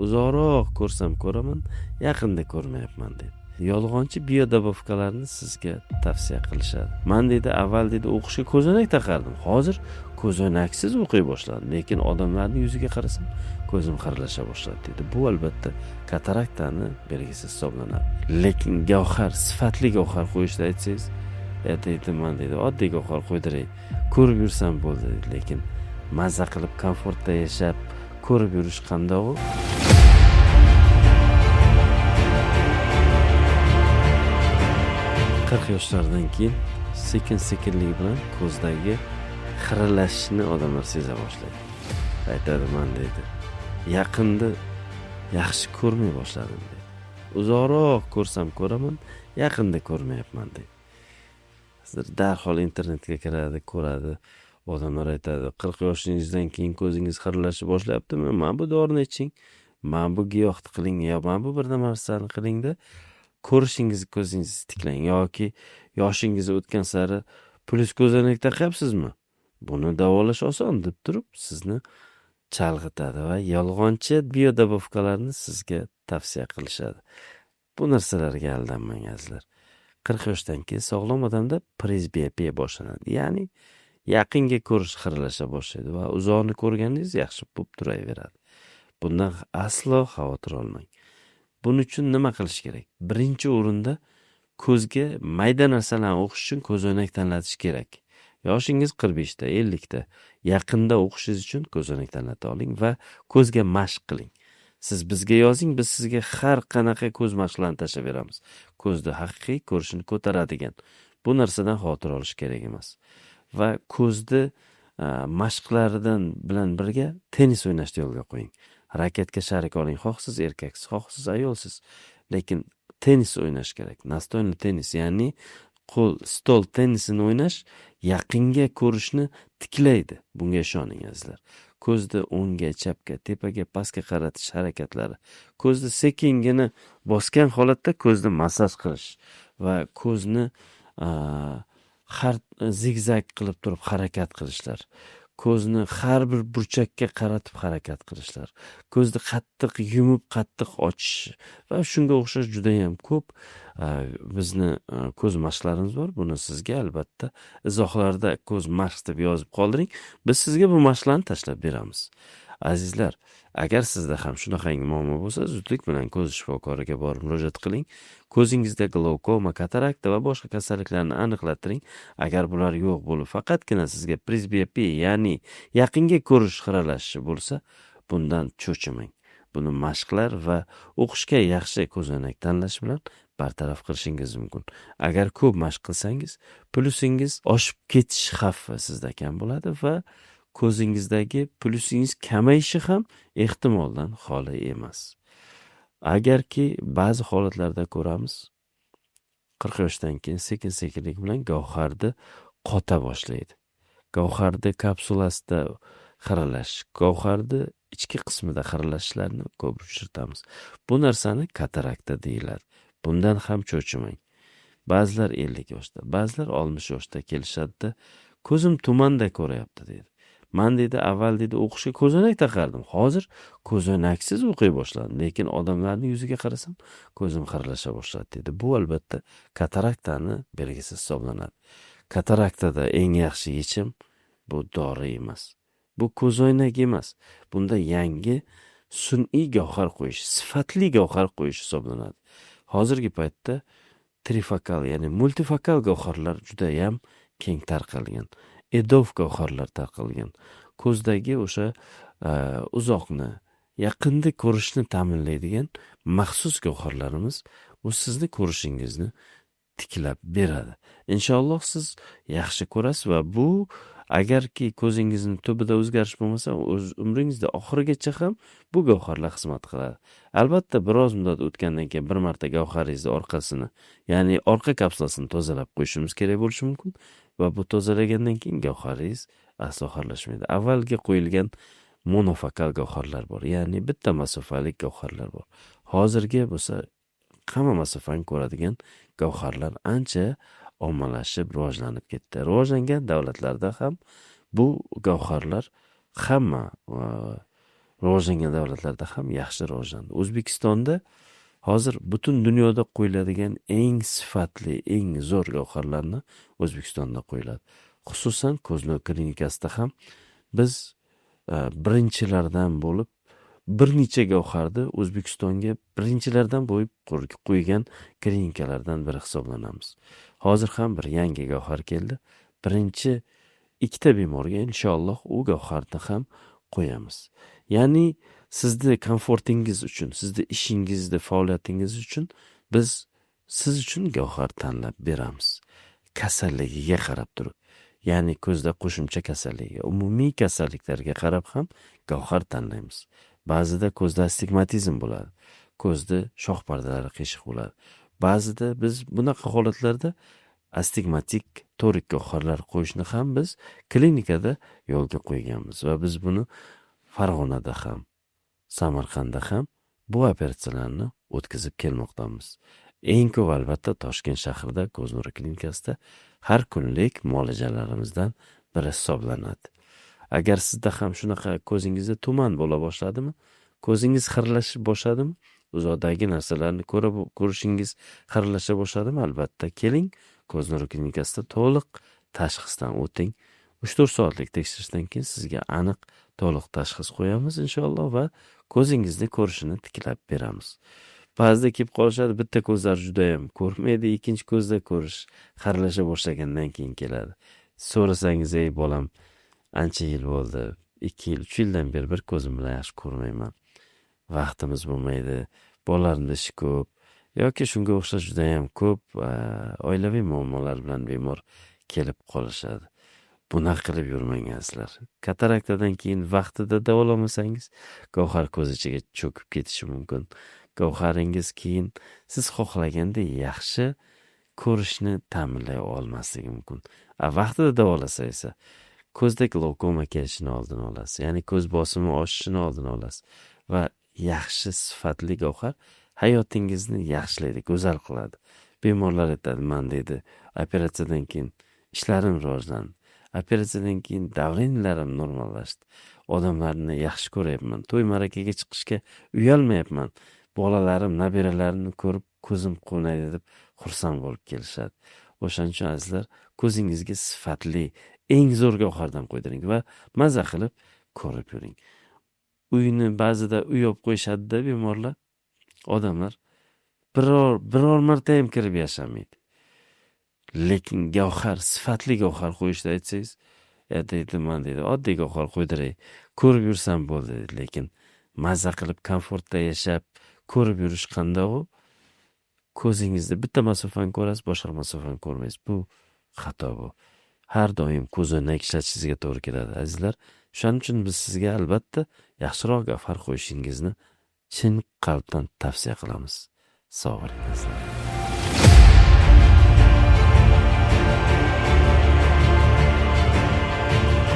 uzoqroq ko'rsam ko'raman, yaqinda ko'rmayapman deydi. Yolg'onchi biodobovkalarni sizga tavsiya qilishadi. Men deydi, avval deydi o'qishga ko'zoynak taqardim. Hozir ko'zoynaksiz o'qiy boshladim, lekin odamlarning yuziga qarasam, ko'zim xiralasha boshladi deydi. Bu albatta kataraktani belgisi hisoblanadi. Lekin gavhar, sifatli gavhar qo'yishni aytsangiz, deydi, men deydi, oddiy gavhar qo'ydiray, ko'rib yursam bo'ldi deydi. Lekin mazza qilib, komfortda yashab, ko'rib yurish qandoq? 40 yoshlardan keyin sekin-sekinlik bilan ko'zdagi xiralashishni odamlar seza boshlaydi. Aytadi, men deydi, yaqinda yaxshi ko'rmay boshladim deydi. Uzoqroq ko'rsam ko'raman, yaqinda ko'rmayapman deydi. Sizlar darhol internetga kiradi, ko'radi. Odamlar aytadi, 40 yoshingizdan keyin ko'zingiz xiralashib boshlayaptimi? Men bu dorini iching, men bu giyohni qiling, yo men bu bir narsani qilingda ko'rishingizni ko'zingizni tiklang, yoki yoshingiz o'tgan sari plus ko'zoynak taqyapsizmi? Buni davolash oson deb turib sizni chalg'itadi va yolg'onchi biodobovkalarni sizga tavsiya qilishadi. Bu narsalarga aldanmang azizlar. 40 yoshdan keyin sog'lom odamda presbiyopiya boshlanadi. Ya'ni yaqinga ko'rish xiralasha boshlaydi va uzoqni ko'rganingiz yaxshi bo'lib turaveradi. Bundan aslo xavotir olmang. Buning uchun nima qilish kerak? Birinchi o'rinda ko'zga mayda narsalarni o'qish uchun ko'zoynak tanlatish kerak. Yoshingiz 45 ta, 50 ta. Yaqinda o'qishingiz uchun ko'zoynak tanlata oling va ko'zga mashq qiling. Siz bizga yozing, biz sizga har qanaqa ko'z mashqlarini tashlab beramiz. Ko'zni haqiqiy ko'rishini ko'taradigan. Bu narsadan xavotir olish kerak emas. Va ko'zni mashqlaridan bilan birga tennis o'ynashni yo'lga qo'ying. Raketka sharik oling, xoh siz erkaksiz, xoh siz ayolsiz. Lekin tennis o'ynash kerak. Nastoyli tennis, ya'ni qo'l stol tennisini o'ynash yaqinga ko'rishni tiklaydi. Bunga ishoning azizlar. Ko'zni o'ngga, chapga, tepaga, pastga qaratish harakatlari, ko'zni sekingina bosgan holatda ko'zni massaj qilish va ko'zni har zigzag qilib turib harakat qilishlar. Ko'zni har bir burchakka qaratib harakat qilishlar. Ko'zni qattiq yumib, qattiq ochish va shunga o'xshash juda ham ko'p bizni ko'z mashqlarimiz bor. Buni sizga albatta izohlarda ko'z mashq deb yozib qoldiring. Biz sizga bu mashqlarni tashlab beramiz. Azizlar, agar sizda ham shunaqangi muammo bo'lsa, zudlik bilan ko'z shifokoriga borib murojaat qiling. Ko'zingizda glaukoma, katarakta va boshqa kasalliklarni aniqlatiring. Agar bular yo'q bo'lib, faqatgina sizga presbiyopiya, ya'ni yaqinga ko'rish xiralashishi bo'lsa, bundan cho'chimang. Buni mashqlar va o'qishga yaxshi ko'zoynak tanlash bilan bartaraf qilishingiz mumkin. Agar ko'p mashq qilsangiz, plusingiz oshib ketish xavfi sizda kam bo'ladi va ko'zingizdagi plusingiz kamayishi ham ehtimoldan xoli emas. Agarki ba'zi holatlarda ko'ramiz, 40 yoshdan keyin sekin-sekinlik bilan gavharni qota boshlaydi. Gavharni kapsulasida xiralash, gavharni ichki qismida xiralashlarni ko'p uchratamiz. Bu narsani katarakta deyiladi. Bundan ham cho'chimang. Ba'zilar 50 yoshda, ba'zilar 60 yoshda kelishadi. Ko'zim tumanda ko'ryapti deydi. Men deydi, avval deydi o'qishga ko'zoynak taqardim. Hozir ko'zoynaksiz o'qiy boshladim, lekin odamlarning yuziga qarasam, ko'zim xiralasha boshladi deydi. Bu albatta kataraktani belgisi hisoblanadi. Kataraktada eng yaxshi yechim bu dori emas. Bu ko'zoynak emas. Bunda yangi sun'iy gavhar qo'yish, sifatli gavhar qo'yish hisoblanadi. Hozirgi paytda trifokal, ya'ni multifokal gavharlar juda ham keng tarqalgan. Edof gavharlar tarqalgan. Ko'zdagi o'sha uzoqni, yaqinda ko'rishni ta'minlaydigan maxsus gavharlarimiz bu sizni ko'rishingizni tiklab beradi. Inshaalloh siz yaxshi ko'rasiz va bu agarki ko'zingizni tubida o'zgarish bo'lmasa, o'z umringizda oxirigacha ham bu gavharlar xizmat qiladi. Albatta biroz muddat o'tgandan keyin bir marta gavharingizni orqasini, ya'ni orqa kapsulasini tozalab qo'yishimiz kerak bo'lishi mumkin va bu tozalagandan keyin gavharingiz aslo xiralashmaydi. Avvalgi qo'yilgan monofokal gavharlar bor, ya'ni bitta masofali gavharlar bor. Hozirgi bo'lsa hamma masofani ko'radigan gavharlar ancha ommalashib, rivojlanib ketdi. Rivojlangan davlatlarda ham bu gavharlar hamma rivojlangan davlatlarda ham yaxshi rivojlandi. O'zbekistonda hozir butun dunyoda qo'yiladigan eng sifatli, eng zo'r gavharlarni O'zbekistonda qo'yiladi. Xususan ko'z-nur klinikasida ham biz birinchilardan bo'lib bir necha gavharni O'zbekistonga birinchilardan bo'lib qo'ygan klinikalardan biri hisoblanamiz. Hozir ham bir yangi gavhar keldi. Birinchi ikkita bemorga inshaalloh u gavharni ham qo'yamiz. Ya'ni sizni komfortingiz uchun, sizni ishingizda, faoliyatingiz uchun biz siz uchun gavhar tanlab beramiz. Kasalligiga qarab turib. Ya'ni ko'zda qo'shimcha kasalligiga, umumiy kasalliklarga qarab ham gavhar tanlaymiz. Ba'zida ko'zda astigmatizm bo'ladi. Ko'zda shoh pardalari qiyshiq bo'ladi. Ba'zida biz bunaqa holatlarda astigmatik torik gavharlar qo'yishni ham biz klinikada yo'lga qo'yganmiz va biz buni Farg'onada ham, Samarqandda ham bu operatsiyalarni o'tkazib kelmoqdamiz. Eng ko'p albatta Toshkent shahrida ko'z nuri klinikasida har kunlik muolajalarimizdan biri hisoblanadi. Agar sizda ham shunaqa ko'zingizda tuman bo'la boshladimi, ko'zingiz xiralashib boshladimi, uzoqdagi narsalarni ko'rishingiz xiralasha boshladimi, albatta keling, ko'z nuri klinikasida to'liq tashxisdan o'ting. 3-4 soatlik tekshirishdan keyin sizga aniq to'liq tashxis qo'yamiz inshaalloh va ko'zingizni ko'rishini tiklab beramiz. Ba'zida kelib qolishadi, bitta ko'zlar juda ham ko'rmaydi, ikkinchi ko'zda ko'rish xiralasha boshlagandan keyin keladi. So'rasangiz, "Ey bolam, ancha yil bo'ldi, 2 yil, 3 yildan beri bir ko'zim bilan yaxshi ko'rmayman. Vaqtimiz bo'lmaydi, bolalarning ishi ko'p yoki shunga o'xshash juda ham ko'p oilaviy muammolar bilan bemor kelib qolishadi." Bunaqa qilib yurmangizlar. Kataraktadan keyin vaqtida davolamasangiz, gavhar ko'z ichiga cho'kib ketishi mumkin. Gavharingiz keyin siz xohlaganda yaxshi ko'rishni ta'minlay olmasligi mumkin. Vaqtida davolasa esa ko'zda glaukoma kelishini oldini olasiz. Ya'ni ko'z bosimi oshishini oldini olasiz va yaxshi sifatli gavhar hayotingizni yaxshilaydi, go'zal qiladi. Bemorlar aytadi, "Men deydi, operatsiyadan keyin ishlarim rivojlandi. Operatsiyadan keyin davleniyalarim normallashdi. Odamlarni yaxshi ko'ryapman. To'y marakaga chiqishga uyalmayapman. Bolalarim, nabiralarimni ko'rib ko'zim quvnaydi" deb xursand bo'lib kelishadi. O'shaning uchun azizlar, ko'zingizga sifatli, eng zo'r gavhardan qo'ydiring va maza qilib ko'rib yuring. Uyni ba'zida uy olib qo'yishadi-da bemorlar. Odamlar biror marta ham kirib yashamaydi. Lekin gavhar, sifatli gavhar qo'yishni aytsangiz, deydi, "Men deydi, oddiy gavhar qo'ydiray, ko'rib yursam bo'ldi." Lekin maza qilib komfortda yashab, ko'rib yurish qanday u? Ko'zingizda bitta masofani ko'rasiz, boshqa masofani ko'rmaysiz. Bu xato bu. Har doim ko'z o'ynak ishlatishingizga to'g'ri keladi, azizlar. Shuning uchun biz sizga albatta yaxshiroq gavhar qo'yishingizni chin qalbdan tavsiya qilamiz. Sog' bo'ling.